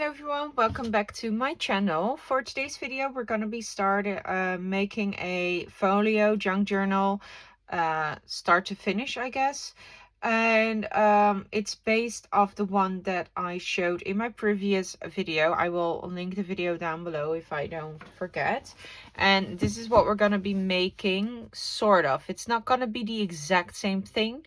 everyone, welcome back to my channel. For today's video we're going to be making a folio junk journal start to finish, I guess. And it's based off the one that I showed in my previous video. I will link the video down below if I don't forget. And this is what we're going to be making, sort of. It's not going to be the exact same thing,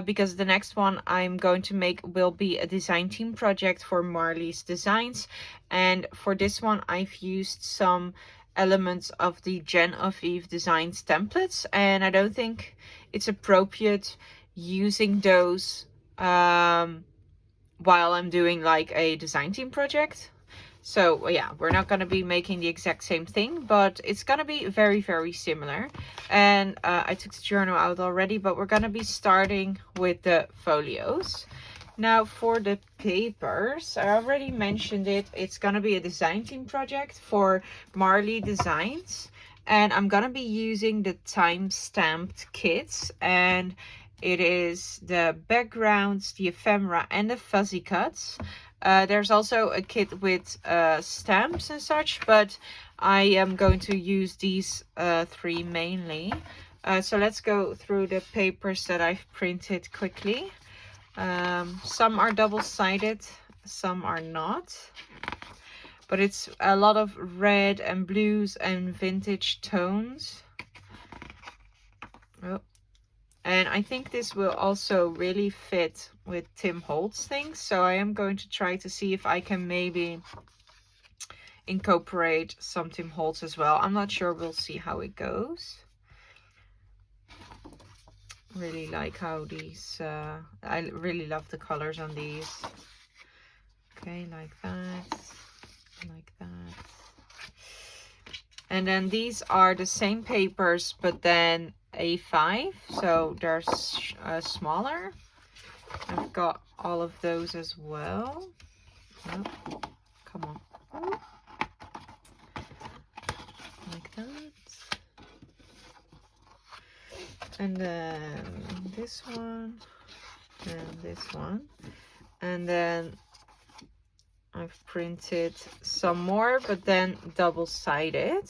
because the next one I'm going to make will be a design team project for Marley's designs. And for this one I've used some elements of the Gen of Eve designs templates, and I don't think it's appropriate using those while I'm doing like a design team project. So yeah, we're not going to be making the exact same thing, but it's going to be very, very similar. And I took the journal out already, but we're going to be starting with the folios. Now for the papers, I already mentioned it. It's going to be a design team project for Marley Designs. And I'm going to be using the time-stamped kits. And it is the backgrounds, the ephemera, and the fuzzy cuts. There's also a kit with stamps and such, but I am going to use these three mainly. So let's go through the papers that I've printed quickly. Some are double-sided, some are not. But it's a lot of red and blues and vintage tones. Oh. And I think this will also really fit with Tim Holtz things. So I am going to try to see if I can maybe incorporate some Tim Holtz as well. I'm not sure. We'll see how it goes. Really like how these, I really love the colors on these. Okay, like that, like that. And then these are the same papers, but then A5, so they're smaller. I've got all of those as well. Oh, come on. Oh. Like that. And then this one, and this one. And then I've printed some more, but then double-sided.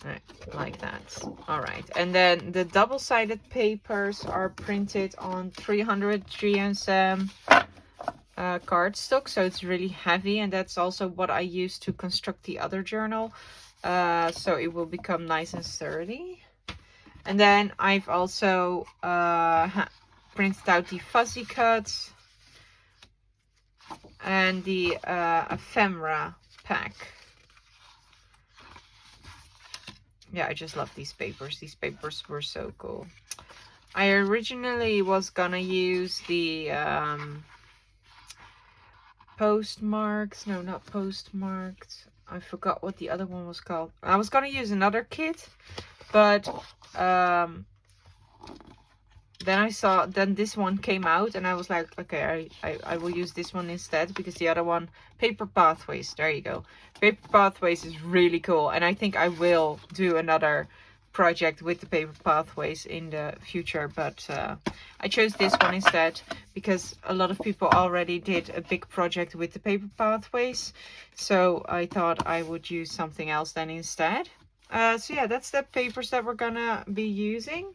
Right, like that. All right, and then the double-sided papers are printed on 300 GSM cardstock, so it's really heavy, and that's also what I use to construct the other journal, so it will become nice and sturdy. And then I've also printed out the fuzzy cuts and the ephemera pack. Yeah, I just love these papers. These papers were so cool. I originally was gonna use the postmarked. No, not postmarked. I forgot what the other one was called. I was gonna use another kit, but then this one came out and I was like, okay, I will use this one instead, because the other one, Paper Pathways, there you go. Paper Pathways is really cool, and I think I will do another project with the Paper Pathways in the future, but I chose this one instead because a lot of people already did a big project with the Paper Pathways, so I thought I would use something else then instead. So yeah, that's the papers that we're gonna be using.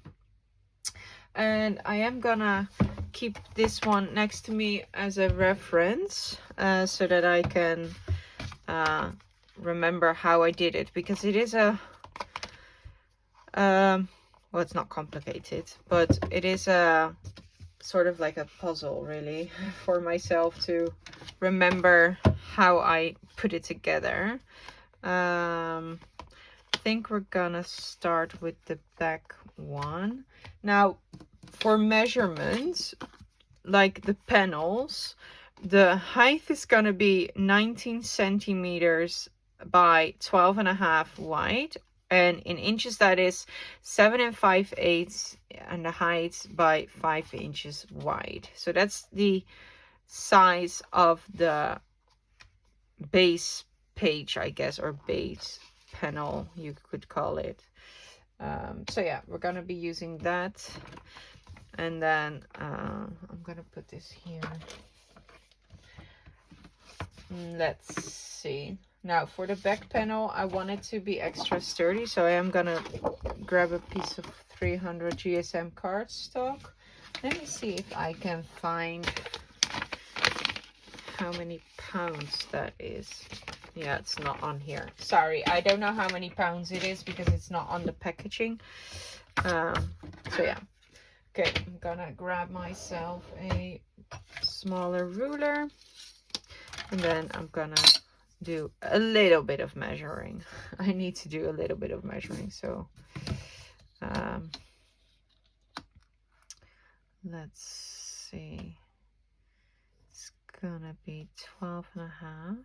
And I am gonna keep this one next to me as a reference, so that I can remember how I did it, because it is a well, it's not complicated, but it is a sort of like a puzzle really for myself to remember how I put it together. I think we're gonna start with the back one. Now for measurements, like the panels, the height is gonna be 19 centimeters by 12.5 wide, and in inches that is 7 5/8, and the height by 5 inches wide. So that's the size of the base page, I guess, or base panel you could call it. So yeah, we're gonna be using that. And then I'm gonna put this here. Let's see. Now for the back panel, I want it to be extra sturdy, so I am gonna grab a piece of 300 GSM cardstock. Let me see if I can find how many pounds that is. Yeah, it's not on here. Sorry, I don't know how many pounds it is because it's not on the packaging. So yeah. Okay, I'm gonna grab myself a smaller ruler, and then I'm gonna do a little bit of measuring. I need to do a little bit of measuring, so let's see. It's gonna be 12 and a half.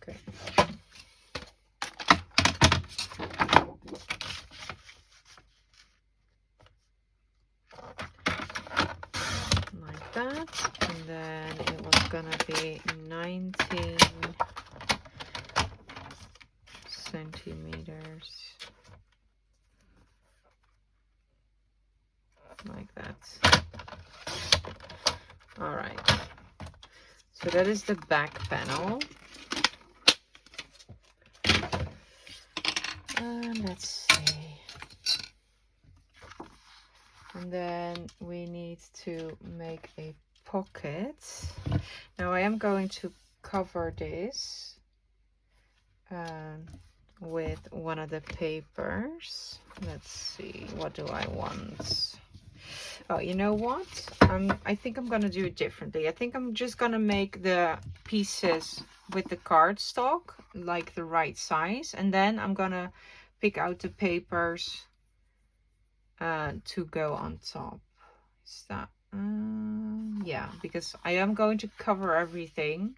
Okay. Like that. And then it was gonna be 19 centimeters. Like that. All right. So that is the back panel. Let's see. And then we need to make a pocket. Now I am going to cover this with one of the papers. Let's see, what do I want? Oh, you know what? I think I'm gonna do it differently. I think I'm just gonna make the pieces with the cardstock like the right size, and then I'm gonna pick out the papers to go on top. Is that yeah, because I am going to cover everything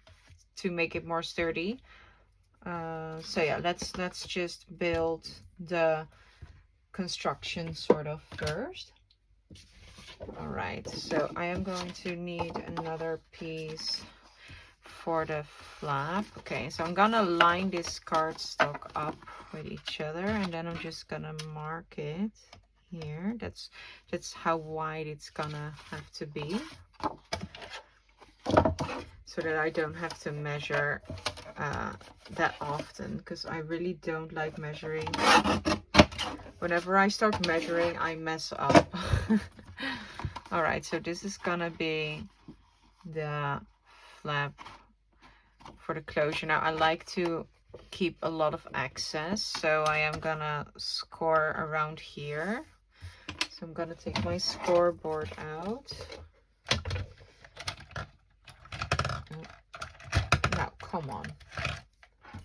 to make it more sturdy. So yeah, let's just build the construction sort of first. All right, so I am going to need another piece for the flap. Okay, so I'm gonna line this cardstock up with each other, and then I'm just gonna mark it here. That's how wide it's gonna have to be, so that I don't have to measure that often, because I really don't like measuring. Whenever I start measuring, I mess up. All right, so this is gonna be the flap for the closure. Now I like to keep a lot of excess, so I am gonna score around here. So I'm gonna take my scoreboard out. Now, come on.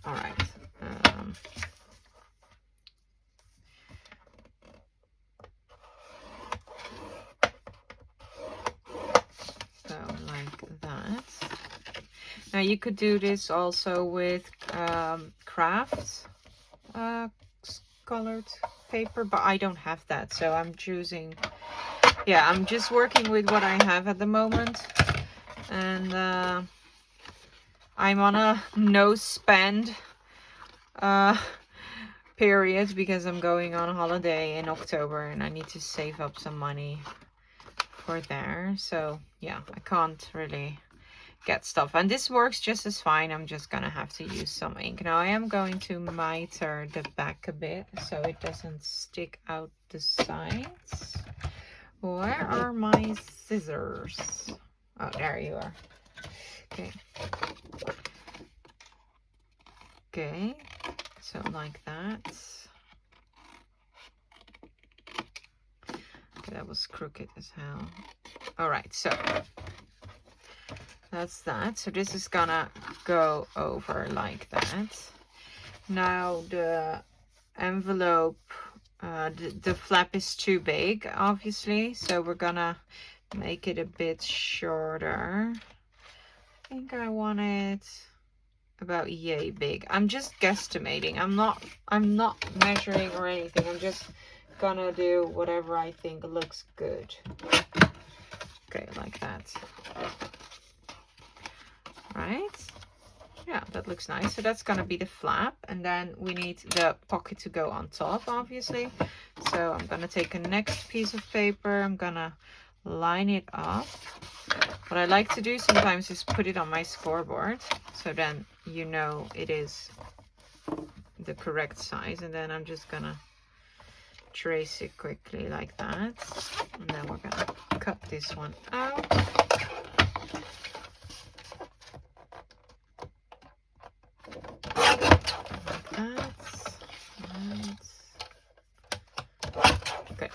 All right. So like that. Now you could do this also with craft colored paper, but I don't have that, so I'm choosing, yeah, I'm just working with what I have at the moment. And I'm on a no spend period because I'm going on holiday in October and I need to save up some money for there. So yeah, I can't really get stuff, and this works just as fine. I'm just gonna have to use some ink. Now I am going to miter the back a bit so it doesn't stick out the sides. Where are my scissors? Oh, there you are. Okay. Okay, so like that. Okay, that was crooked as hell. All right, so that's that. So this is gonna go over like that. Now the envelope, the flap is too big, obviously, so we're gonna make it a bit shorter. I think I want it about yay big. I'm just guesstimating. I'm not measuring or anything. I'm just gonna do whatever I think looks good. Okay, like that. Right? Yeah, that looks nice. So that's gonna be the flap, and then we need the pocket to go on top, obviously. So I'm gonna take a next piece of paper, I'm gonna line it up. What I like to do sometimes is put it on my scoreboard, so then you know it is the correct size, and then I'm just gonna trace it quickly like that, and then we're gonna cut this one out. Okay.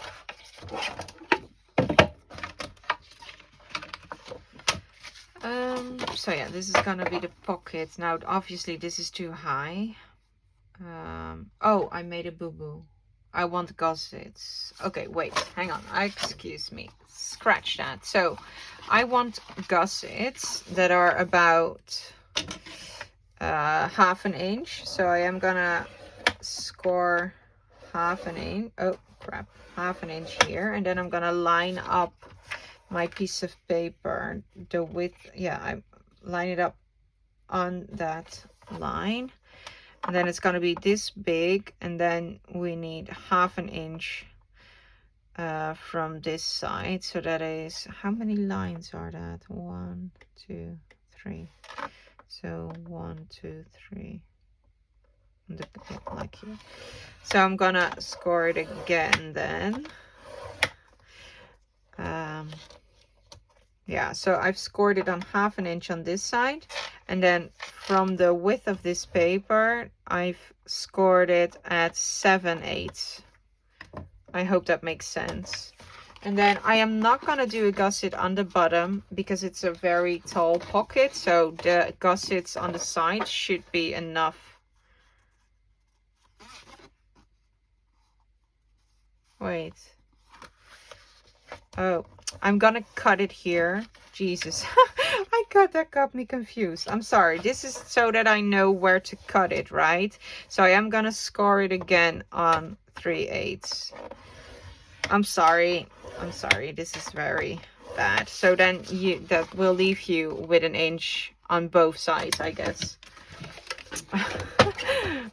So yeah, this is gonna be the pocket. Now obviously this is too high. Oh, I made a boo-boo. I want gussets. Okay, wait, hang on. Excuse me. Scratch that. So I want gussets that are about half an inch. So I am gonna score half an inch. Oh crap, half an inch here, and then I'm gonna line up my piece of paper, the width. Yeah, I line it up on that line, and then it's gonna be this big, and then we need half an inch from this side. So that is, how many lines are that? 1, 2, 3. So 1, 2, 3. Like here. So I'm gonna score it again then. Yeah, so I've scored it on half an inch on this side, and then from the width of this paper I've scored it at 7/8. I hope that makes sense. And then I am not gonna do a gusset on the bottom because it's a very tall pocket, so the gussets on the side should be enough. Wait. Oh, I'm gonna cut it here. Jesus, that got me confused. I'm sorry. This is so that I know where to cut it, right? So I am gonna score it again on 3/8. I'm sorry. This is very bad. So then that will leave you with an inch on both sides, I guess.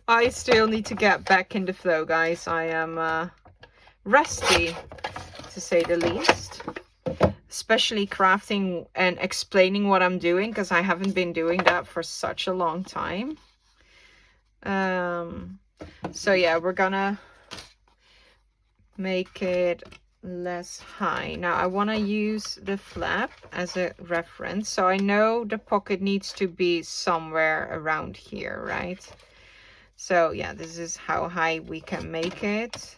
I still need to get back in the flow, guys. I am rusty, to say the least, especially crafting and explaining what I'm doing, because I haven't been doing that for such a long time. So yeah, we're gonna make it less high. Now I want to use the flap as a reference, so I know the pocket needs to be somewhere around here, right? So yeah, this is how high we can make it,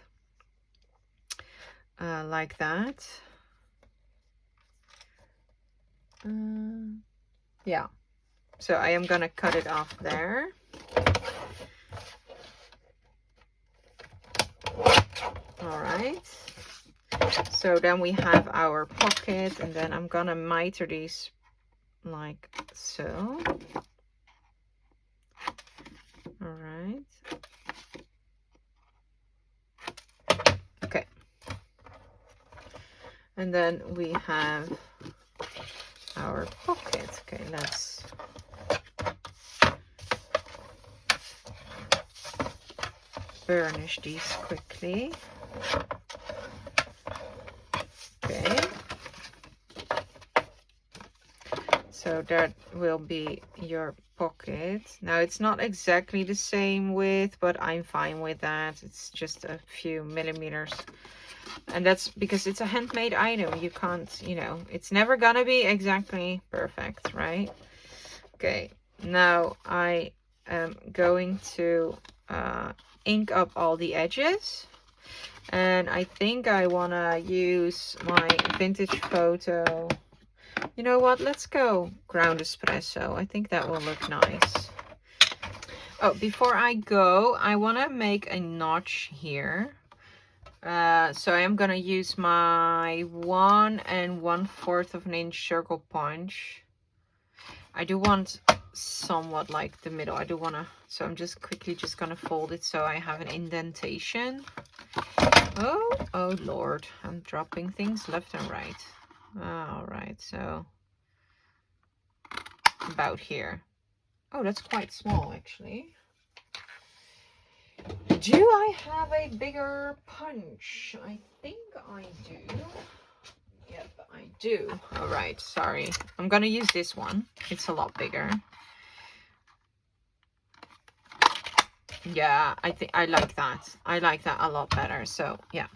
like that. Yeah, so I am gonna cut it off there. All right, so then we have our pocket, and then I'm gonna miter these like so. All right. Okay. And then we have our pocket. Okay, let's burnish these quickly. Okay. So that will be your pocket. Now it's not exactly the same width, but I'm fine with that. It's just a few millimeters. And that's because it's a handmade item. You can't, you know, it's never gonna be exactly perfect, right? Okay, now I am going to ink up all the edges. And I think I wanna use my vintage photo. You know what? Let's go ground espresso. I think that will look nice. Oh, before I go, I want to make a notch here. So I am going to use my 1 1/4 of an inch circle punch. I do want somewhat like the middle. I do want to, so I'm just quickly just going to fold it so I have an indentation. Oh Lord, I'm dropping things left and right. All right, so about here. Oh, that's quite small actually. Do I have a bigger punch? I think I do. Yep, I do. All right, sorry. I'm gonna use this one. It's a lot bigger. Yeah, I think I like that. I like that a lot better. So yeah.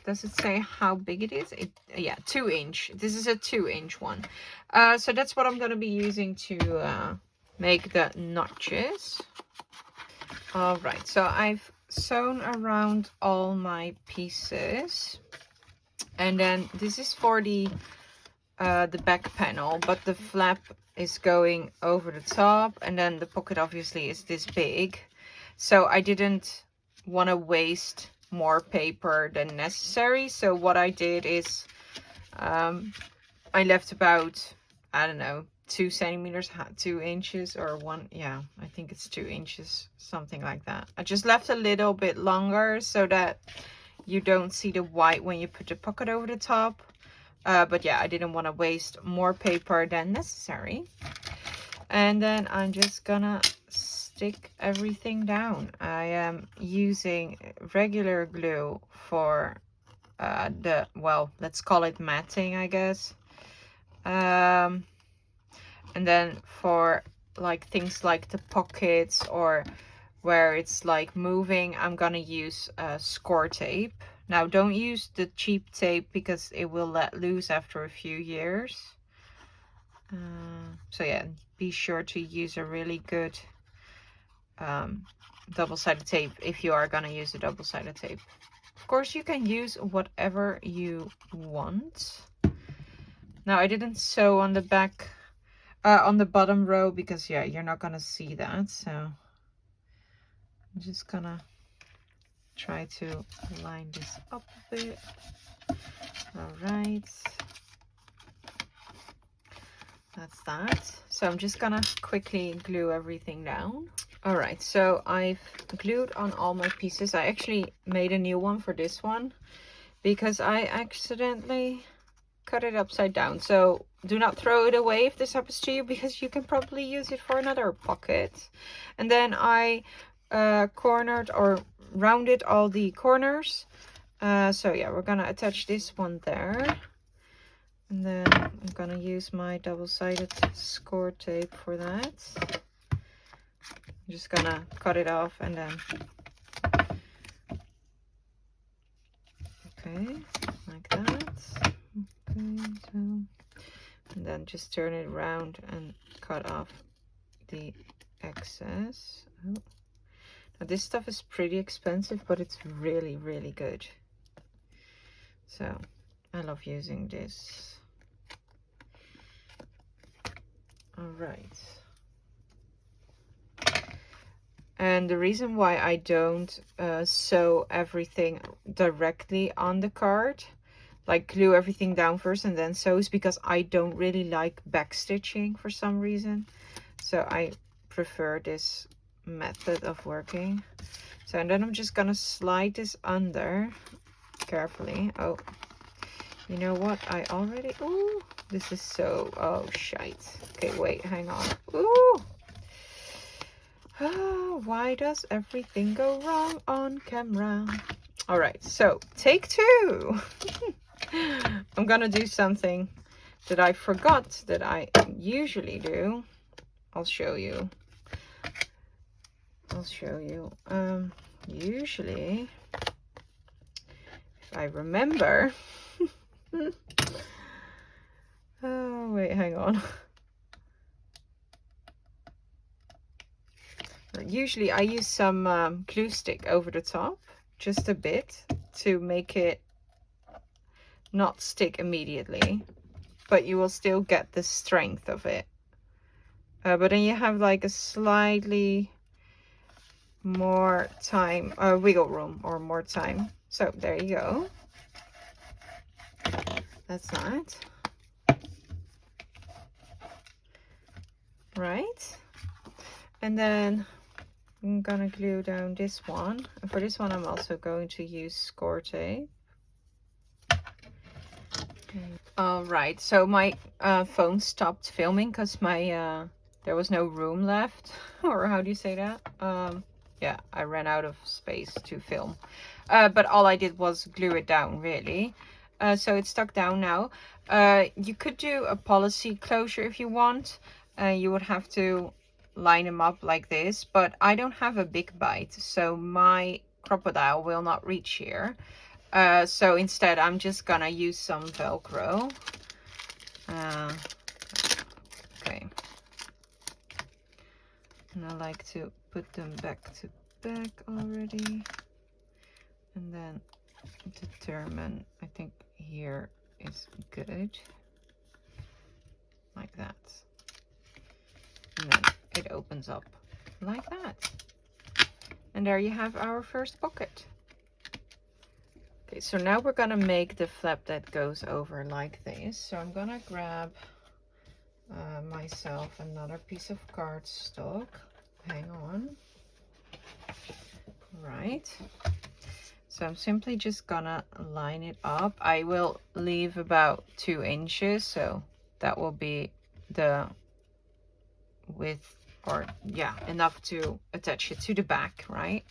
Does it say how big it is? Yeah, 2 inch. This is a 2-inch one. So that's what I'm gonna be using to make the notches. All right, so I've sewn around all my pieces, and then this is for the back panel, but the flap is going over the top, and then the pocket obviously is this big, so I didn't want to waste more paper than necessary. So what I did is I left about, I don't know, 2 centimeters, 2 inches, or one, yeah, I think it's 2 inches, something like that. I just left a little bit longer so that you don't see the white when you put the pocket over the top. But yeah, I didn't want to waste more paper than necessary. And then I'm just gonna stick everything down. I am using regular glue for well, let's call it matting, I guess. And then for like things like the pockets or where it's like moving, I'm gonna use score tape. Now don't use the cheap tape because it will let loose after a few years. So yeah, be sure to use a really good double-sided tape if you are gonna use a double-sided tape. Of course, you can use whatever you want. Now I didn't sew on the back, on the bottom row because yeah, you're not gonna see that. So I'm just gonna try to line this up a bit. All right, that's that. So I'm just gonna quickly glue everything down. All right, so I've glued on all my pieces. I actually made a new one for this one because I accidentally cut it upside down. So do not throw it away if this happens to you, because you can probably use it for another pocket. And then I cornered or rounded all the corners. So yeah, we're gonna attach this one there. And then I'm gonna use my double-sided score tape for that. I'm just gonna cut it off and then, okay, like that. Okay, so, and then just turn it around and cut off the excess. Oh. Now this stuff is pretty expensive, but it's really, really good. So I love using this. All right. And the reason why I don't sew everything directly on the card, like glue everything down first and then sew, is because I don't really like backstitching for some reason. So I prefer this method of working. So, and then I'm just gonna slide this under carefully. Oh, you know what? I already, ooh, this is so, oh, shite. Okay, wait, hang on. Ooh. Oh, why does everything go wrong on camera? All right, so take 2. I'm gonna do something that I forgot that I usually do. I'll show you. Usually, if I remember. Oh, wait, hang on. Usually I use some glue stick over the top, just a bit, to make it not stick immediately, but you will still get the strength of it. But then you have like a slightly more time, wiggle room, or more time. So there you go. That's that. Right. And then I'm gonna glue down this one. And for this one, I'm also going to use score tape. All right, so my phone stopped filming because my there was no room left, or how do you say that? Yeah, I ran out of space to film. But all I did was glue it down, really. So it's stuck down now. You could do a policy closure if you want. You would have to line them up like this, but I don't have a big bite, so my crocodile will not reach here. So instead, I'm just gonna use some Velcro. Okay. And I like to put them back to back already. And then determine, I think here is good. Like that. And then it opens up like that. And there you have our first pocket. Okay, so now we're gonna make the flap that goes over like this. So I'm gonna grab myself another piece of cardstock. Hang on. Right. So I'm simply just gonna line it up. I will leave about 2 inches, so that will be the width, or yeah, enough to attach it to the back, right?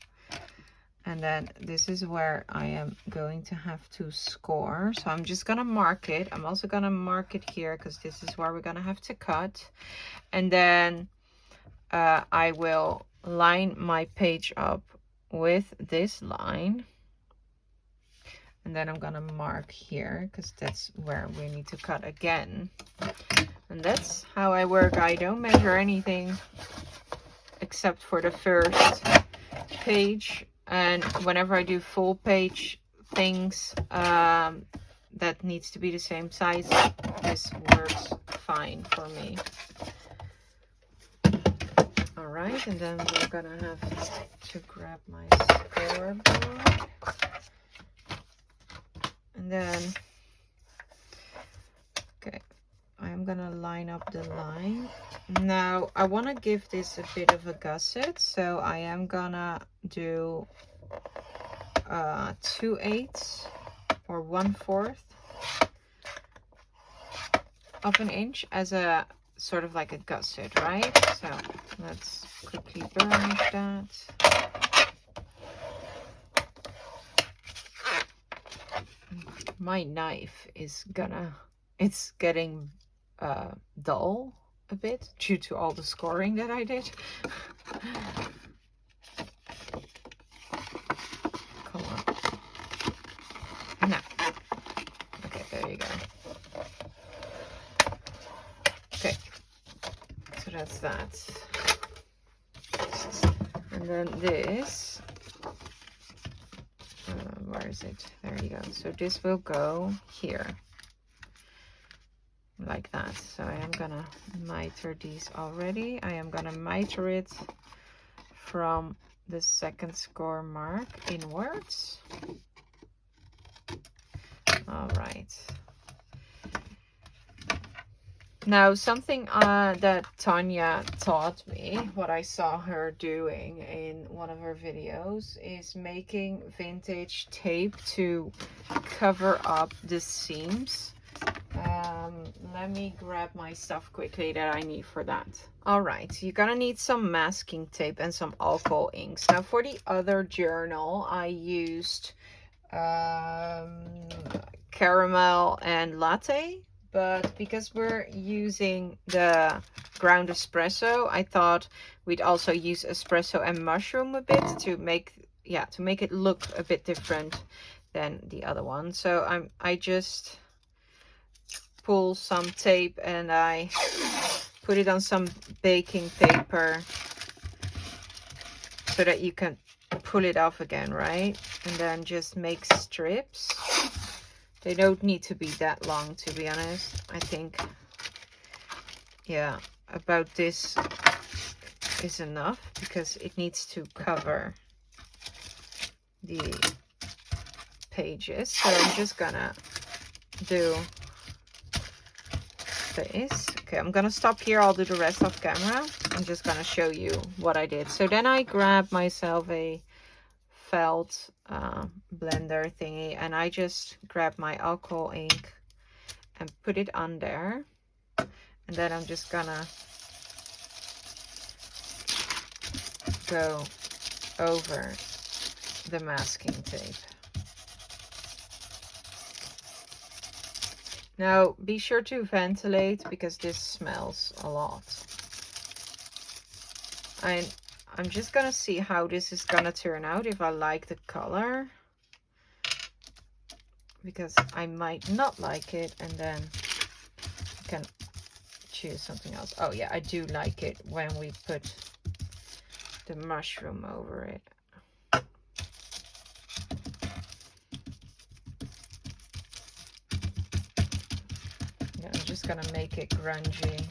And then this is where I am going to have to score. So I'm just gonna mark it. I'm also gonna mark it here because this is where we're gonna have to cut. And then I will line my page up with this line. And then I'm gonna mark here because that's where we need to cut again. And that's how I work. I don't measure anything except for the first page. And whenever I do full page things that needs to be the same size, this works fine for me. All right, and then we're gonna have to grab my scoreboard. And then, okay, I'm gonna line up the line. Now, I wanna give this a bit of a gusset, so I am gonna do 2/8 or 1/4 of an inch as a sort of like a gusset, right? So let's quickly burnish that. My knife is it's getting dull a bit due to all the scoring that I did. Come on. No. Okay, there you go. Okay. So that's that. And then this, where is it? There you go. So this will go here. Like that. So I am gonna miter these already. I am gonna miter it from the second score mark inwards. All right. Now something that Tanya taught me, what I saw her doing in one of her videos, is making vintage tape to cover up the seams. Let me grab my stuff quickly that I need for that. All right, you're gonna need some masking tape and some alcohol inks. Now for the other journal, I used caramel and latte, but because we're using the ground espresso, I thought we'd also use espresso and mushroom a bit to make it look a bit different than the other one. So I just pull some tape and I put it on some baking paper so that you can pull it off again, right? And then just make strips. They don't need to be that long, to be honest. I think, yeah, about this is enough because it needs to cover the pages. So I'm just gonna do this. Okay, I'm gonna stop here. I'll do the rest off camera. I'm just gonna show you what I did. So then I grabbed myself a felt blender thingy, and I just grabbed my alcohol ink and put it on there. And then I'm just gonna go over the masking tape. Now be sure to ventilate because this smells a lot. I'm just gonna see how this is gonna turn out, if I like the color, because I might not like it, and then I can choose something else. Oh yeah, I do like it when we put the mushroom over it. Yeah, I'm just gonna make it grungy.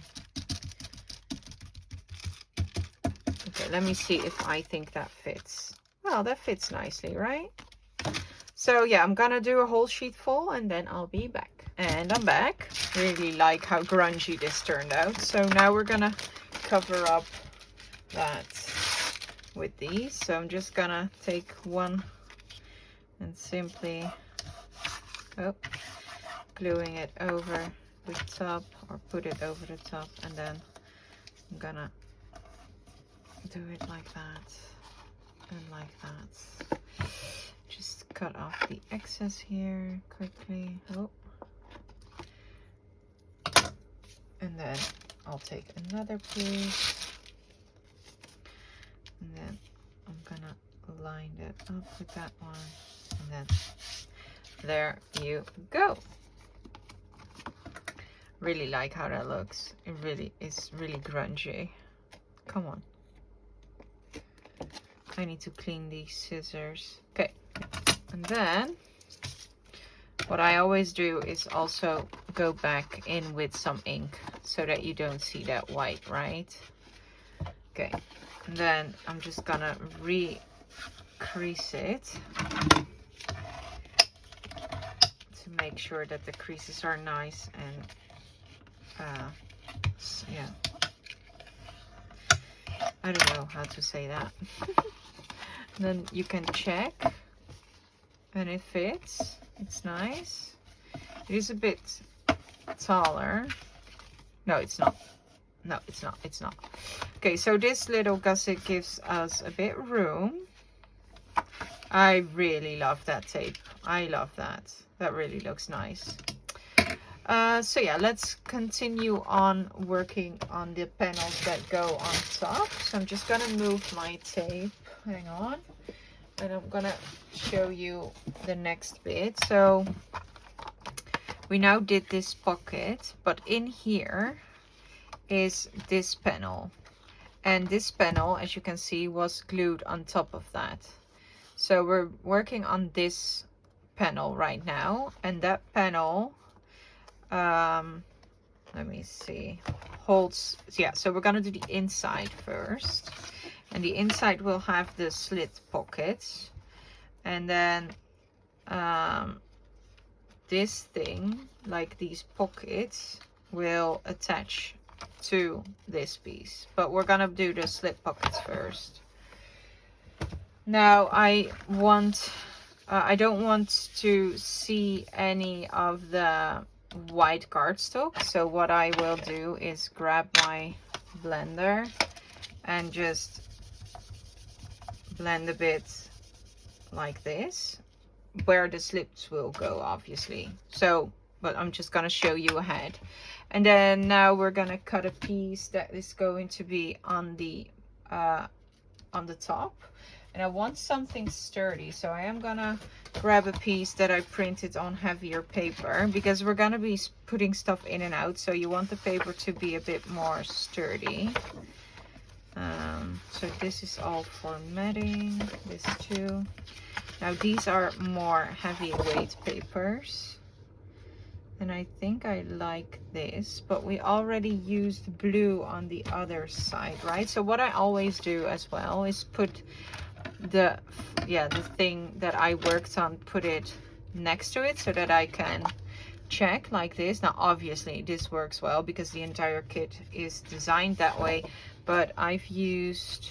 Okay, let me see if I think that fits. Well, that fits nicely, right? So yeah, I'm gonna do a whole sheet full and then I'll be back. And I'm back. Really like how grungy this turned out. So now we're gonna cover up that with these. So I'm just gonna take one and simply gluing it over the top, or put it over the top, and then I'm gonna do it like that and like that. Just cut off the excess here quickly. And then I'll take another piece, and then I'm gonna line that up with that one, and then there you go. Really like how that looks. It really is really grungy. Come on. I need to clean these scissors. Okay. And then what I always do is also go back in with some ink so that you don't see that white, right? Okay. And then I'm just gonna re-crease it to make sure that the creases are nice and yeah, I don't know how to say that. Then you can check, and it fits. It's nice. It is a bit taller. No, it's not. No, it's not. It's not. Okay, so this little gusset gives us a bit room. I really love that tape. I love that. That really looks nice. So yeah, let's continue on working on the panels that go on top. So I'm just gonna move my tape, hang on, and I'm gonna show you the next bit. So we now did this pocket, but in here is this panel, and this panel, as you can see, was glued on top of that. So we're working on this panel right now, and that panel, let me see, holds, yeah, so we're gonna do the inside first, and the inside will have the slit pockets, and then this thing, like these pockets, will attach to this piece, but we're gonna do the slit pockets first. Now I don't want to see any of the white cardstock, so what I will do is grab my blender and just blend a bit like this, where the slips will go, obviously. So, but I'm just gonna show you ahead. And then now we're gonna cut a piece that is going to be on the top. And I want something sturdy, so I am gonna grab a piece that I printed on heavier paper, because we're gonna be putting stuff in and out, so you want the paper to be a bit more sturdy. So this is all for matting, this too. Now these are more heavyweight papers, and I think I like this, but we already used blue on the other side, right? So what I always do as well is put the thing that I worked on, put it next to it so that I can check like this. Now obviously this works well because the entire kit is designed that way, but I've used,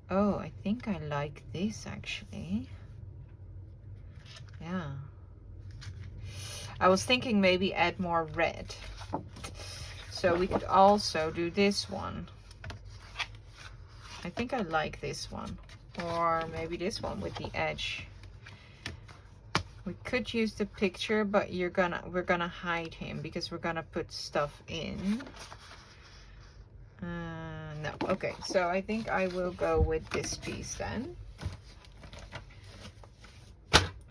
oh, I think I like this actually. Yeah, I was thinking maybe add more red, so we could also do this one. I think I like this one, or maybe this one with the edge. We could use the picture, but we're gonna hide him because we're gonna put stuff in. No, okay, so I think I will go with this piece then.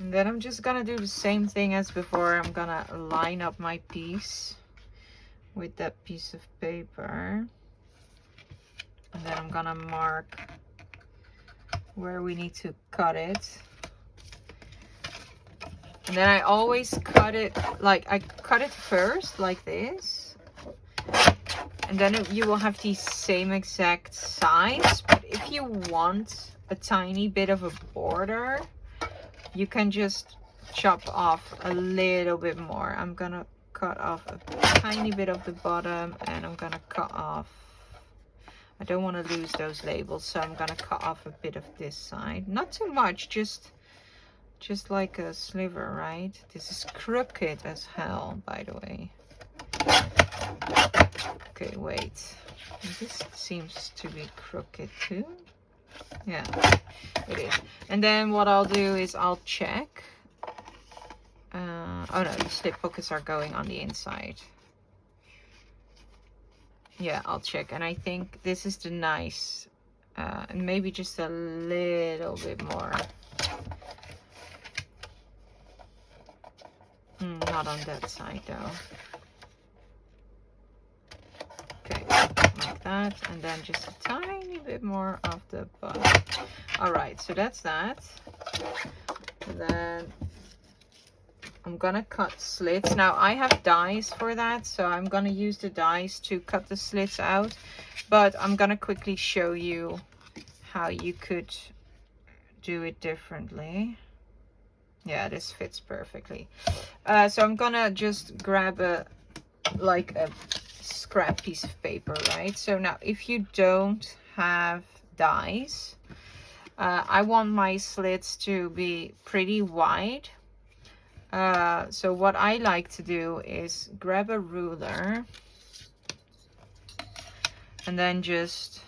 And then I'm just gonna do the same thing as before. I'm gonna line up my piece with that piece of paper. And then I'm gonna mark where we need to cut it. And then I always cut it, like I cut it first like this. And then you will have the same exact size. But if you want a tiny bit of a border, you can just chop off a little bit more. I'm gonna cut off a tiny bit of the bottom, and I'm gonna cut off, I don't want to lose those labels, so I'm gonna cut off a bit of this side. Not too much, just like a sliver, right? This is crooked as hell, by the way. Okay, wait. This seems to be crooked too. Yeah, it is. And then what I'll do is I'll check. Oh no, the slip pockets are going on the inside. Yeah, I'll check. And I think this is the nice, and maybe just a little bit more. Not on that side though. Okay, like that, and then just a tiny bit more of the bottom. All right, so that's that. And then I'm gonna cut slits. Now I have dies for that, so I'm gonna use the dies to cut the slits out, but I'm gonna quickly show you how you could do it differently. Yeah, this fits perfectly. So I'm gonna just grab a scrap piece of paper, right? So now if you don't have dies, I want my slits to be pretty wide. So what I like to do is grab a ruler and then just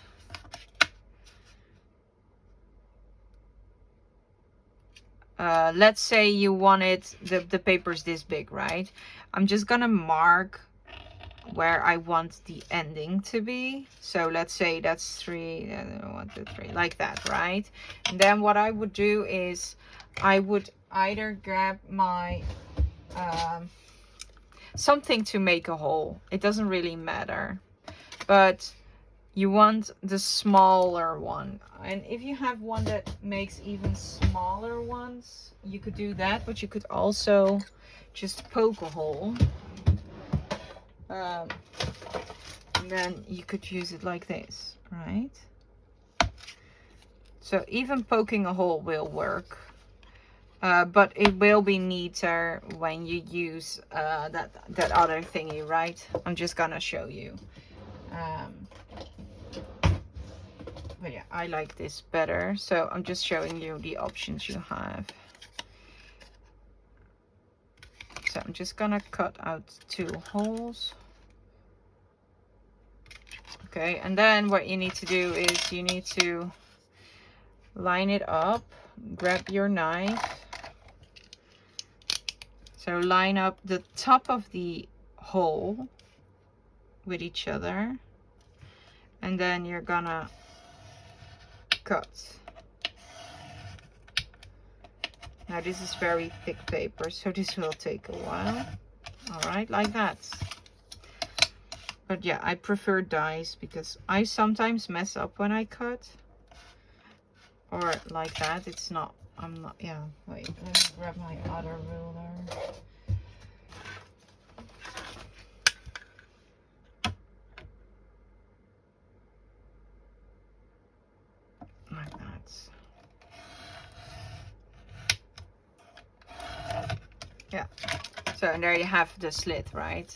let's say you wanted the paper's this big, right? I'm just gonna mark where I want the ending to be. So let's say that's 3, 1, 2, 3, like that, right? And then what I would do is I would either grab my something to make a hole. It doesn't really matter, but you want the smaller one. And if you have one that makes even smaller ones, you could do that, but you could also just poke a hole. And then you could use it like this, right? So even poking a hole will work, but it will be neater when you use that other thingy, right? I'm just gonna show you. But yeah, I like this better, so I'm just showing you the options you have. So I'm just gonna cut out 2 holes. Okay, and then what you need to do is you need to line it up, grab your knife. So line up the top of the hole with each other, and then you're gonna cut. Now this is very thick paper, so this will take a while. All right, like that. But yeah, I prefer dies because I sometimes mess up when I cut. Or like that, it's not, I'm not, yeah, wait, let me grab my other ruler. Like that. Yeah, so and there you have the slit, right?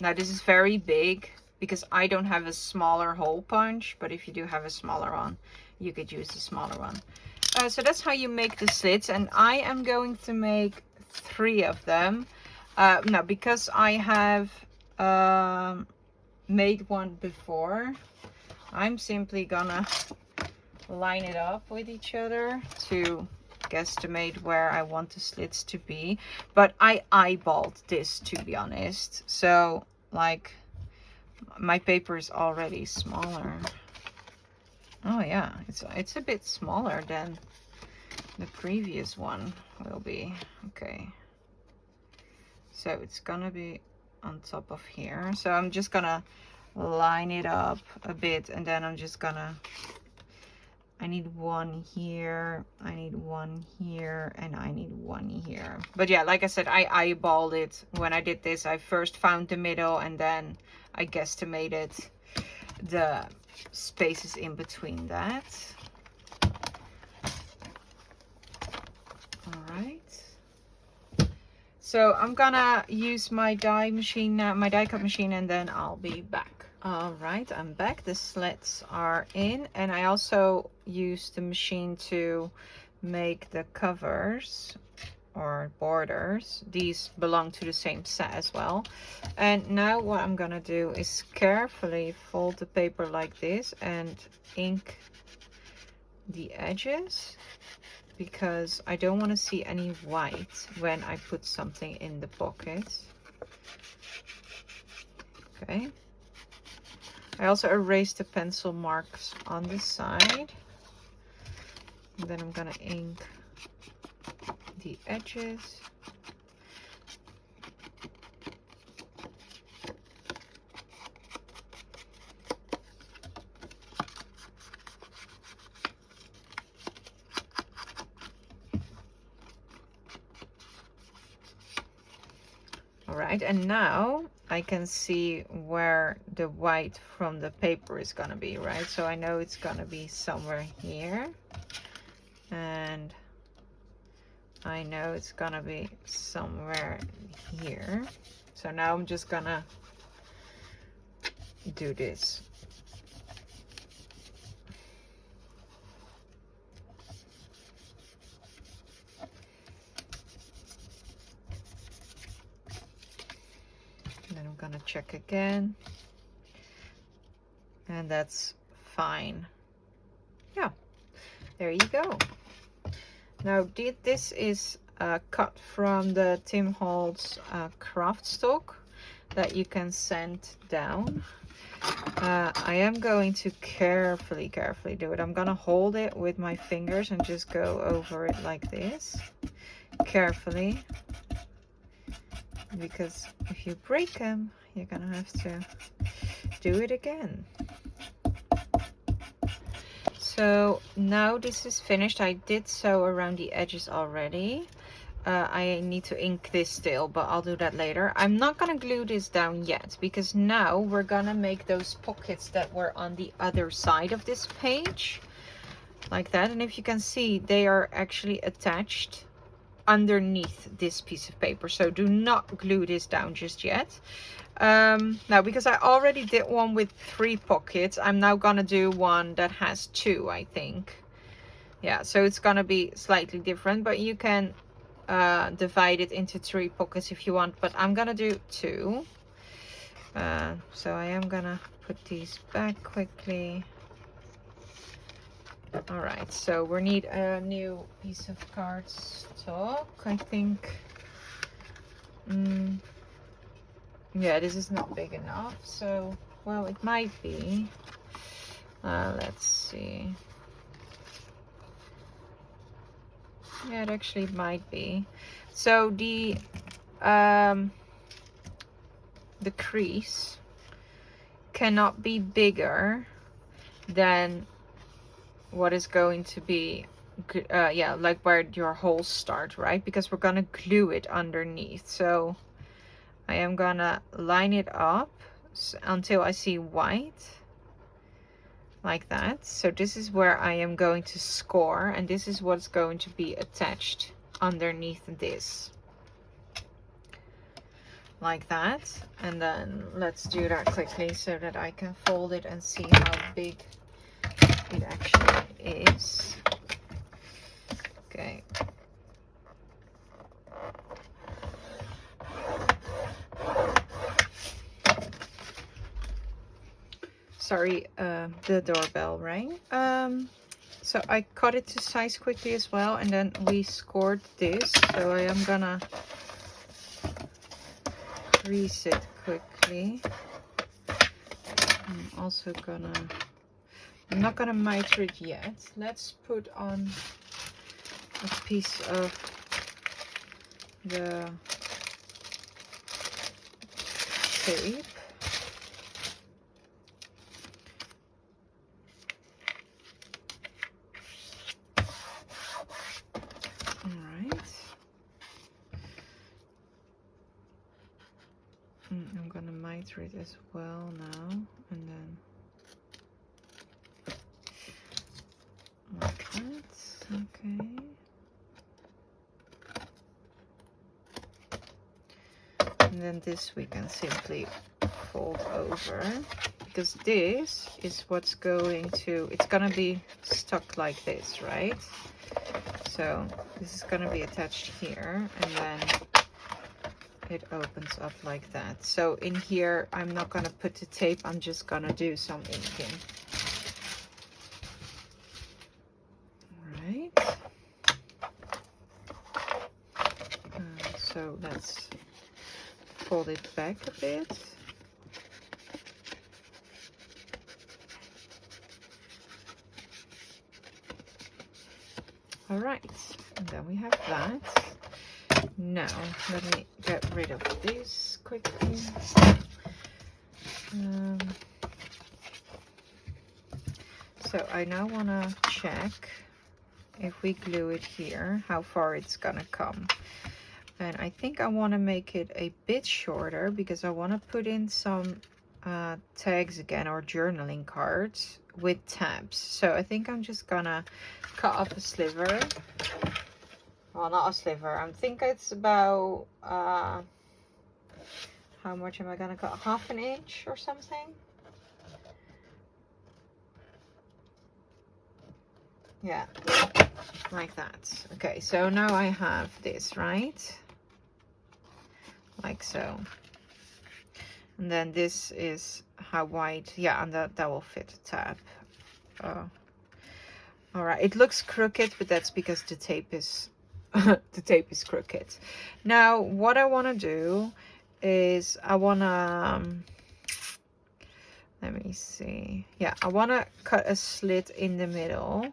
Now this is very big because I don't have a smaller hole punch, but if you do have a smaller one, you could use the smaller one. So that's how you make the slits, and I am going to make 3 of them. Now because I have made one before, I'm simply gonna line it up with each other to guesstimate where I want the slits to be. But I eyeballed this, to be honest. So like my paper is already smaller. Oh yeah, it's a bit smaller than the previous one will be. Okay, so it's gonna be on top of here. So I'm just gonna line it up a bit, and then I'm just gonna, I need one here, I need one here, and I need one here. But yeah, like I said, I eyeballed it when I did this. I first found the middle, and then I guesstimated the spaces in between that. All right. So I'm gonna use my die machine, my die cut machine, and then I'll be back. All right, I'm back. The slits are in, and I also used the machine to make the covers or borders. These belong to the same set as well. And now what I'm gonna do is carefully fold the paper like this and ink the edges, because I don't want to see any white when I put something in the pocket. Okay. I also erased the pencil marks on the side. And then I'm gonna ink the edges. All right, and now I can see where the white from the paper is gonna be, right? So I know it's gonna be somewhere here, and I know it's gonna be somewhere here. So now I'm just gonna do this. And then I'm gonna check again, and that's fine. Yeah, there you go. Now this is cut from the Tim Holtz craft stock that you can sand down. I am going to carefully do it. I'm gonna hold it with my fingers and just go over it like this, carefully, because if you break them, you're gonna have to do it again. So now this is finished. I did sew around the edges already. I need to ink this still, but I'll do that later. I'm not gonna glue this down yet, because now we're gonna make those pockets that were on the other side of this page, like that. And if you can see, they are actually attached underneath this piece of paper. So do not glue this down just yet. Now, because I already did one with 3 pockets, I'm now gonna do one that has 2, I think. Yeah, so it's gonna be slightly different, but you can divide it into 3 pockets if you want, but I'm gonna do 2. So I am gonna put these back quickly. All right, so we need a new piece of cardstock, I think. Yeah, this is not big enough, so, well, it might be. Let's see. Yeah, it actually might be. So the crease cannot be bigger than what is going to be, yeah, like where your holes start, right? Because we're gonna glue it underneath. So I am gonna line it up until I see white, like that. So this is where I am going to score, and this is what's going to be attached underneath this, like that. And then let's do that quickly so that I can fold it and see how big it actually is. Okay. Sorry, the doorbell rang. So I cut it to size quickly as well, and then we scored this. So I am gonna crease it quickly. I'm also gonna, I'm not gonna miter it yet. Let's put on a piece of the tape. I'm gonna miter it as well now, and then like that. Okay. And then this we can simply fold over, because this is what's going to, it's gonna be stuck like this, right? So this is gonna be attached here, and then it opens up like that. So in here, I'm not gonna put the tape, I'm just gonna do some inking. All right. So let's fold it back a bit. All right, and then we have that. Now, let me get rid of this quickly. So I now want to check if we glue it here, how far it's gonna come. And I think I want to make it a bit shorter, because I want to put in some tags again, or journaling cards with tabs. So I think I'm just gonna cut off a sliver. Well, not a sliver. I think it's about, how much am I gonna cut? 1/2 inch or something? Yeah, like that. Okay, so now I have this, right? Like so. And then this is how wide, yeah, and that will fit a tab. All right, it looks crooked, but that's because the tape is the tape is crooked. Now what I want to do is I want to let me see, yeah, I want to cut a slit in the middle.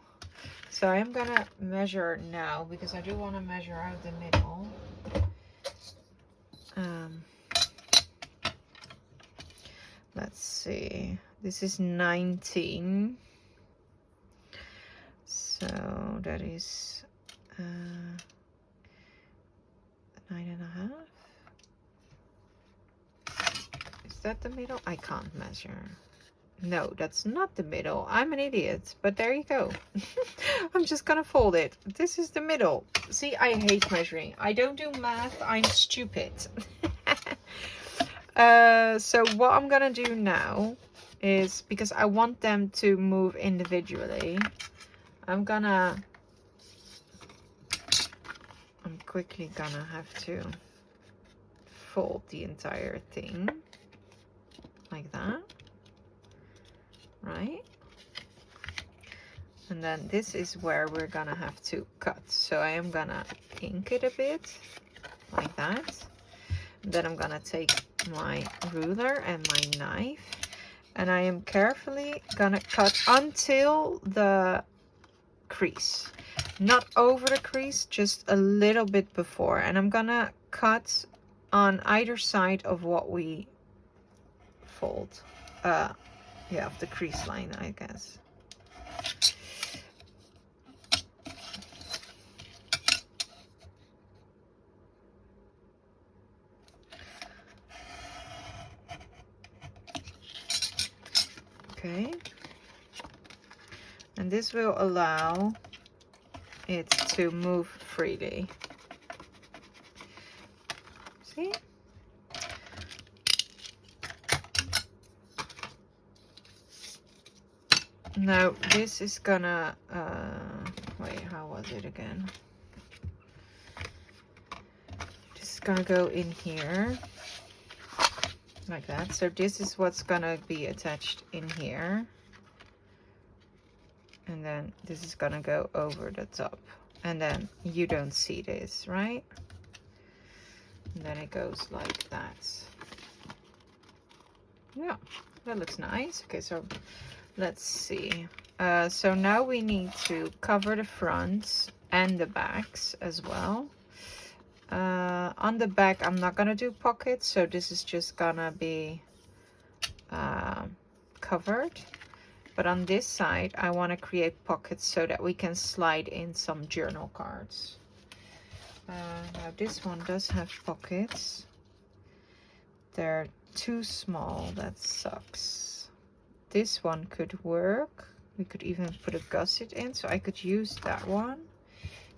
So I'm gonna measure now, because I do want to measure out the middle. Let's see, this is 19, so that is 9.5. Is that the middle? I can't measure. No, that's not the middle. I'm an idiot, but there you go. I'm just gonna fold it. This is the middle. See, I hate measuring. I don't do math. I'm stupid. So what I'm gonna do now is, because I want them to move individually, I'm quickly gonna have to fold the entire thing like that, right? And then this is where we're gonna have to cut. So I am gonna ink it a bit like that. And then I'm gonna take my ruler and my knife, and I am carefully gonna cut until the crease, not over the crease, just a little bit before. And I'm gonna cut on either side of what we fold, yeah, of the crease line, I guess. Okay, and this will allow it to move freely. See? Now this is gonna, wait, how was it again? This is gonna go in here. Like that. So this is what's gonna be attached in here. And then this is gonna go over the top, and then you don't see this, right? And then it goes like that. Yeah, that looks nice. Okay, so let's see. So now we need to cover the fronts and the backs as well. On the back, I'm not gonna do pockets, so this is just gonna be covered. But on this side, I want to create pockets so that we can slide in some journal cards. Now this one does have pockets. They're too small, that sucks. This one could work. We could even put a gusset in, so I could use that one.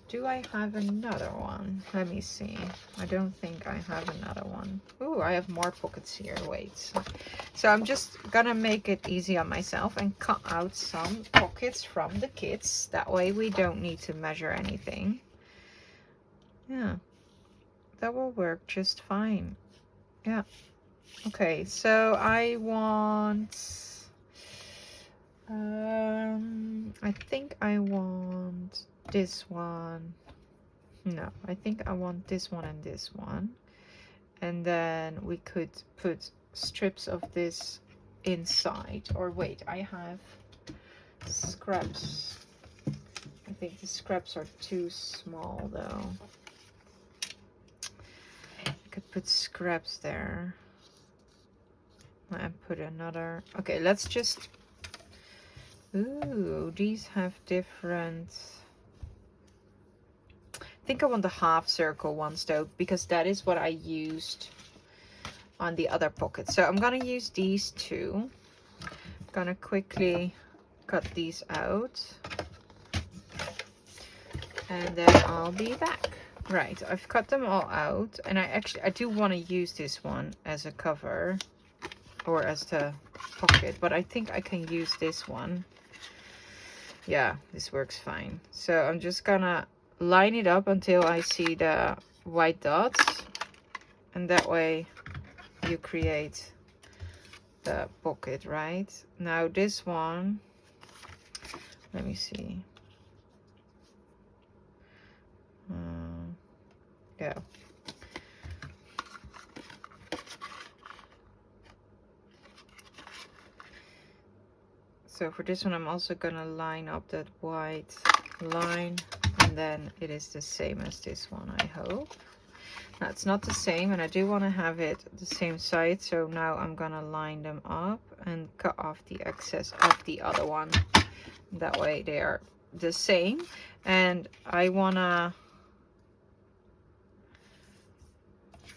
Do I have another one? Let me see. I don't think I have another one. Ooh, I have more pockets here. Wait. So I'm just gonna make it easy on myself and cut out some pockets from the kits. That way we don't need to measure anything. Yeah, that will work just fine. Yeah. Okay, so I want... I think I want this one. No, I think I want this one and this one. And then we could put strips of this inside. Or wait, I have scraps. I think the scraps are too small though. I could put scraps there. And put another... Okay, let's just... Ooh, these have different... I think I want the half circle ones though, because that is what I used on the other pocket. So I'm gonna use these two. I'm gonna quickly cut these out. And then I'll be back. Right, I've cut them all out. And I do want to use this one as a cover. Or as the pocket. But I think I can use this one. Yeah, this works fine. So I'm just gonna line it up until I see the white dots, and that way you create the pocket, right? Now this one, let me see. Yeah. So for this one, I'm also gonna line up that white line, and then it is the same as this one, I hope. Now it's not the same, and I do want to have it the same side, so now I'm gonna line them up and cut off the excess of the other one. That way they are the same. And I wanna...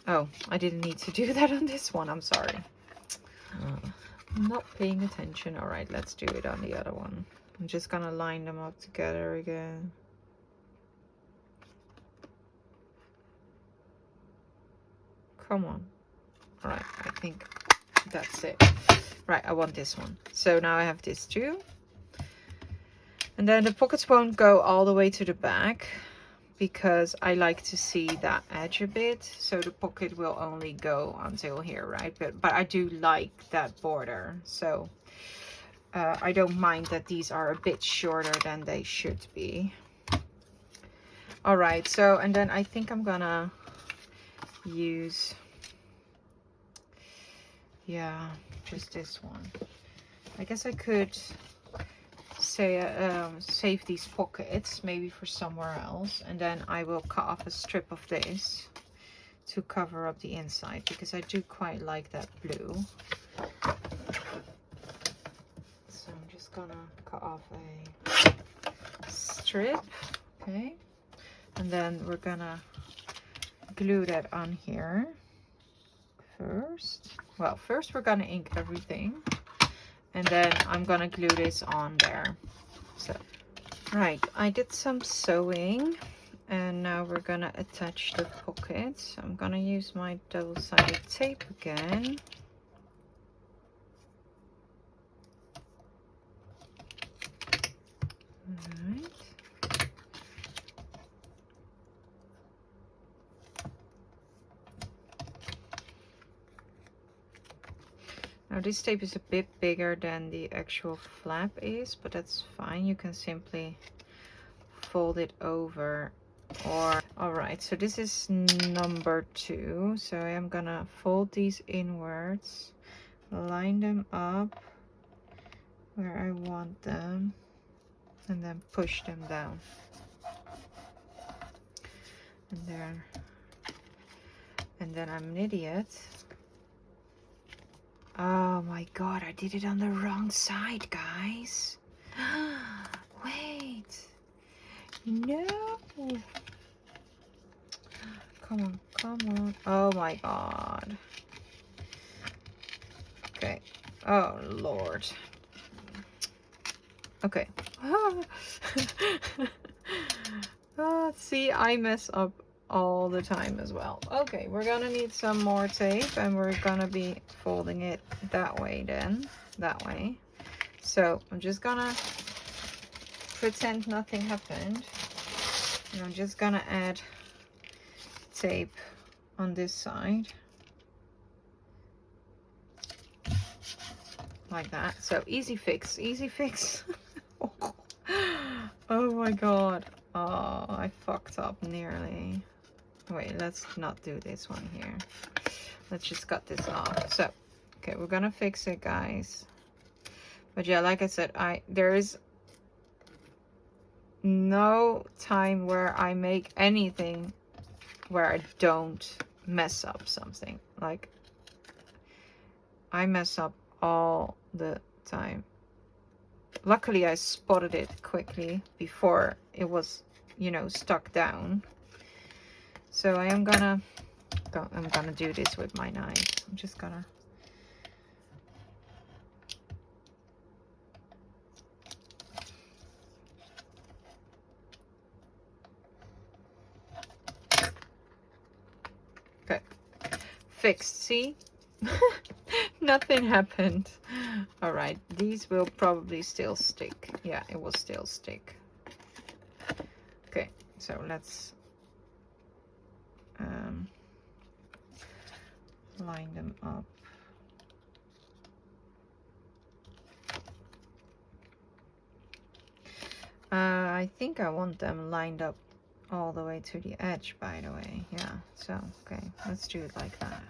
Oh, I didn't need to do that on this one, I'm sorry. I'm not paying attention. All right, let's do it on the other one. I'm just gonna line them up together again. Come on. All right, I think that's it. Right, I want this one. So now I have this too. And then the pockets won't go all the way to the back, because I like to see that edge a bit. So the pocket will only go until here, right? But I do like that border. So I don't mind that these are a bit shorter than they should be. All right, so, and then I think I'm gonna use, yeah, just this one. I guess I could say save these pockets maybe for somewhere else, and then I will cut off a strip of this to cover up the inside, because I do quite like that blue. So I'm just gonna cut off a strip. Okay, and then we're gonna glue that on here first. Well, first we're gonna ink everything, and then I'm gonna glue this on there. So, right, I did some sewing, and now we're gonna attach the pockets. I'm gonna use my double-sided tape again. All right. Now Now this tape is a bit bigger than the actual flap is, but that's fine. You can simply fold it over. Or all right, so this is number 2, so I am gonna fold these inwards, line them up where I want them, and then push them down. And there, and then I'm an idiot. Oh my god, I did it on the wrong side, guys. Wait, no, come on, come on. Oh my god. Okay, oh lord. Okay. See, I mess up all the time as well. Okay, we're gonna need some more tape, and we're gonna be folding it that way then, that way. So I'm just gonna pretend nothing happened, and I'm just gonna add tape on this side like that. So easy fix, easy fix. Oh my god. Oh, I fucked up nearly. Wait, let's not do this one here. Let's just cut this off. So, okay, we're gonna fix it, guys. But yeah, like I said, there is no time where I make anything where I don't mess up something. Like, I mess up all the time. Luckily, I spotted it quickly before it was, you know, stuck down. So I'm gonna do this with my knife. I'm just gonna okay, fixed. See, nothing happened. All right, these will probably still stick. Yeah, it will still stick. Okay, so let's line them up. I think I want them lined up all the way to the edge, by the way. Yeah, so okay, let's do it like that,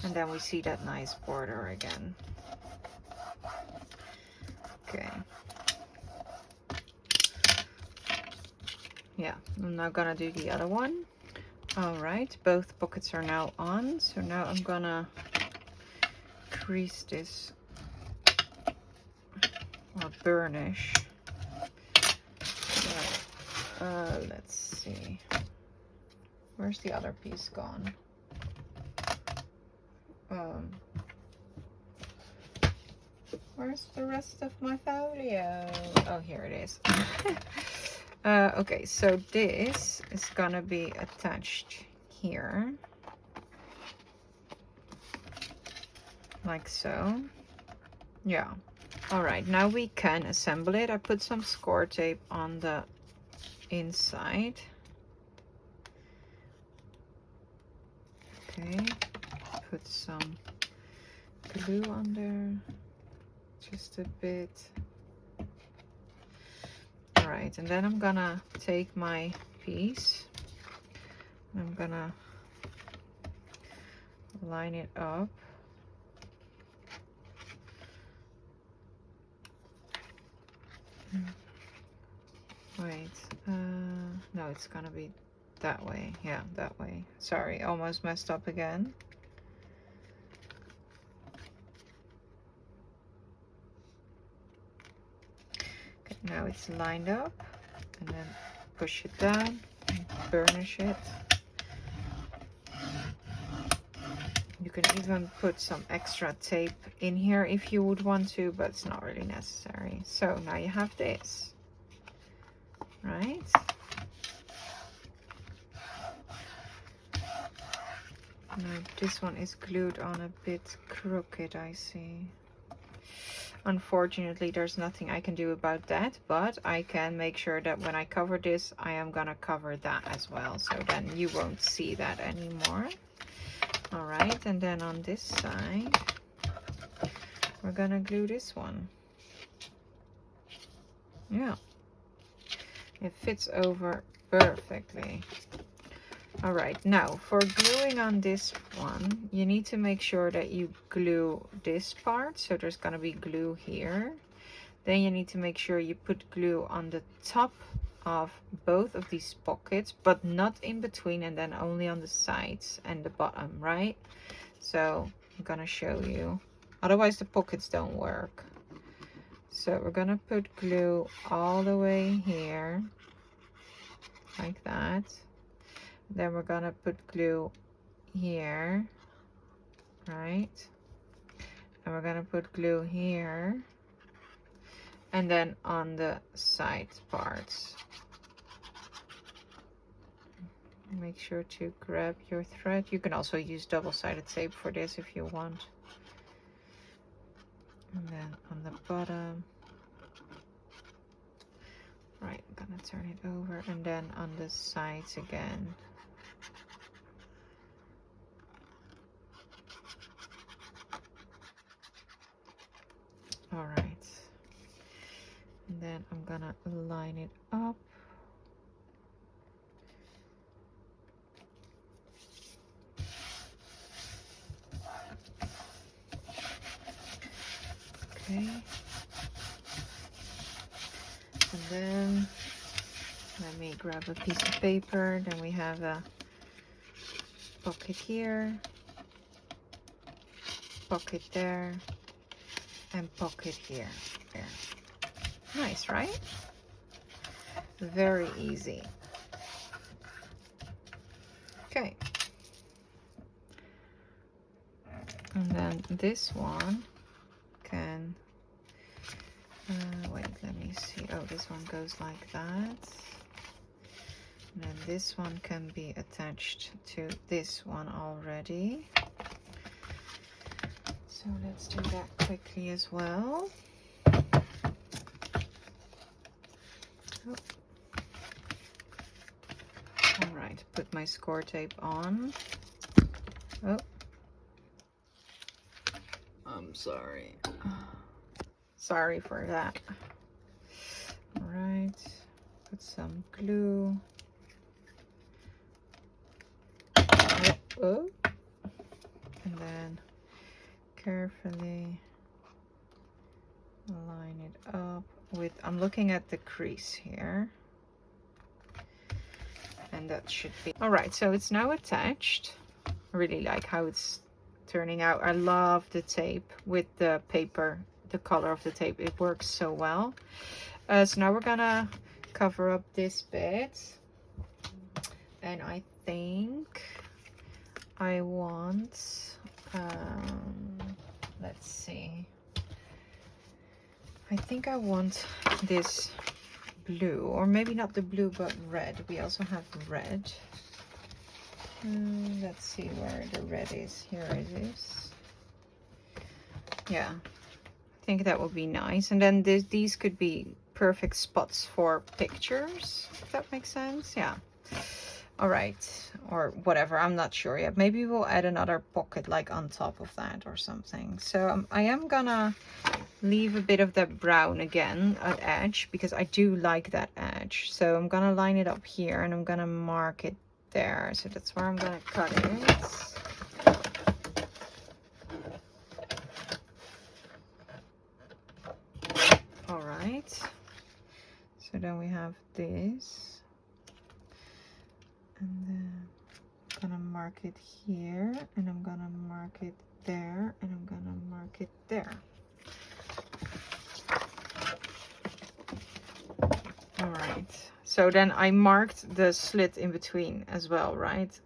and then we see that nice border again. Okay, yeah, I'm now gonna do the other one. All right, both pockets are now on, so now I'm gonna crease this or burnish. Let's see, where's the other piece gone? Where's the rest of my folio? Oh, here it is. Okay, so this is gonna be attached here, like so. Yeah. All right, now we can assemble it. I put some score tape on the inside. Okay, put some glue on there, just a bit. All right, and then I'm gonna take my piece, I'm gonna line it up. Wait, no, it's gonna be that way. Yeah, that way. Sorry, almost messed up again. Okay, now it's lined up, and then push it down and burnish it. You can even put some extra tape in here if you would want to, but it's not really necessary. So now you have this, right? Now this one is glued on a bit crooked, I see. Unfortunately, there's nothing I can do about that, but I can make sure that when I cover this, I am gonna cover that as well, so then you won't see that anymore. All right, and then on this side, we're gonna glue this one. Yeah, it fits over perfectly. All right, now for gluing on this one, you need to make sure that you glue this part. So there's gonna be glue here. Then you need to make sure you put glue on the top of both of these pockets, but not in between, and then only on the sides and the bottom, right? So I'm gonna show you. Otherwise the pockets don't work. So we're gonna put glue all the way here, like that. Then we're gonna put glue here, right? And we're gonna put glue here, and then on the side parts. Make sure to grab your thread. You can also use double-sided tape for this if you want. And then on the bottom, right, I'm gonna turn it over, and then on the sides again. All right, and then I'm gonna line it up. Okay, and then let me grab a piece of paper. Then we have a pocket here, pocket there, and pocket here. There. Nice, right? Very easy. Okay. And then this one can, wait, let me see. Oh, this one goes like that. And then this one can be attached to this one already. So let's do that quickly as well. Oh. All right, put my score tape on. Oh, I'm sorry. Sorry for that. All right, put some glue. Oh. And then carefully line it up with, I'm looking at the crease here. And that should be all right. So it's now attached. I really like how it's turning out. I love the tape with the paper, the color of the tape. It works so well. So now we're gonna cover up this bit, and I think I want let's see, I think I want this blue, or maybe not the blue but red. We also have red. Let's see where the red is. Here it is. Yeah, I think that would be nice. And then these could be perfect spots for pictures, if that makes sense. Yeah. All right, or whatever, I'm not sure yet. Maybe we'll add another pocket like on top of that or something. So I am gonna leave a bit of that brown again at edge, because I do like that edge. So I'm gonna line it up here, and I'm gonna mark it there. So that's where I'm gonna cut it. All right, so then we have this. And then I'm gonna mark it here, and I'm gonna mark it there, and I'm gonna mark it there. All right, so then I marked the slit in between as well, right?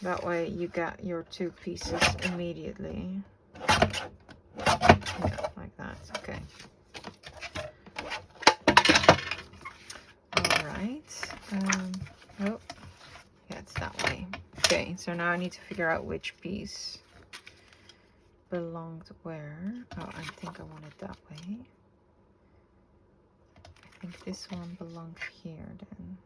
That way you get your two pieces immediately. Yeah, like that. Okay. All right. Oh, yeah, it's that way. Okay, so now I need to figure out which piece belonged where. Oh, I think I want it that way. I think this one belonged here then.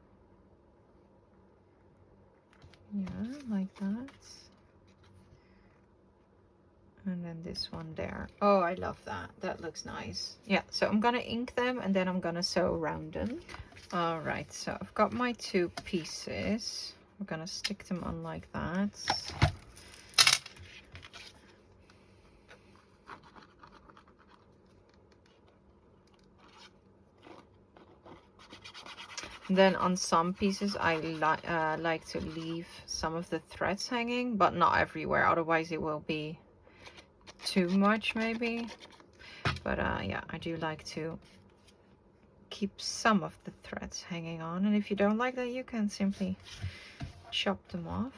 Yeah, like that. And then this one there. Oh, I love that. That looks nice. Yeah, so I'm gonna ink them and then I'm gonna sew around them. All right, so I've got my 2 pieces. We're gonna stick them on like that. And then on some pieces, I like to leave some of the threads hanging, but not everywhere. Otherwise, it will be too much maybe. But yeah, I do like to keep some of the threads hanging on. And if you don't like that, you can simply chop them off.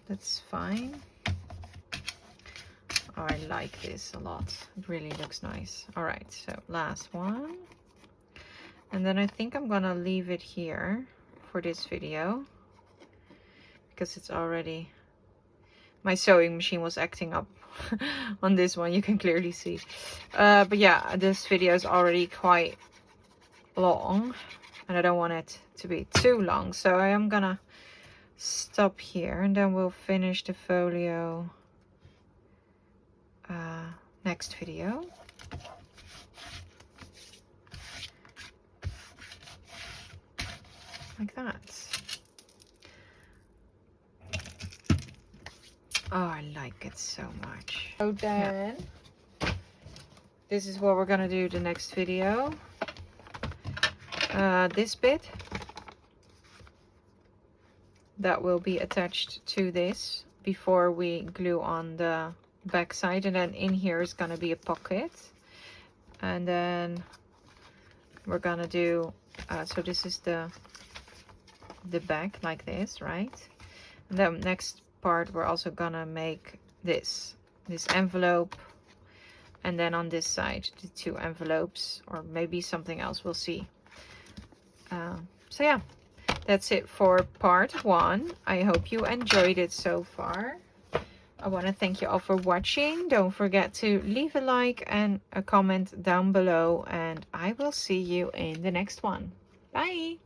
That's fine. Oh, I like this a lot. It really looks nice. All right, so last one. And then I think I'm gonna leave it here for this video because it's already, my sewing machine was acting up on this one, you can clearly see. But yeah, this video is already quite long and I don't want it to be too long, so I am gonna stop here and then we'll finish the folio next video. Like that. Oh, I like it so much. So then, this is what we're gonna do the next video. This bit that will be attached to this before we glue on the back side, and then in here is gonna be a pocket, and then we're gonna do so this is the back like this, right? And then next part we're also gonna make this envelope, and then on this side the 2 envelopes, or maybe something else, we'll see. So yeah, that's it for part 1. I hope you enjoyed it so far. I want to thank you all for watching. Don't forget to leave a like and a comment down below, and I will see you in the next one. Bye!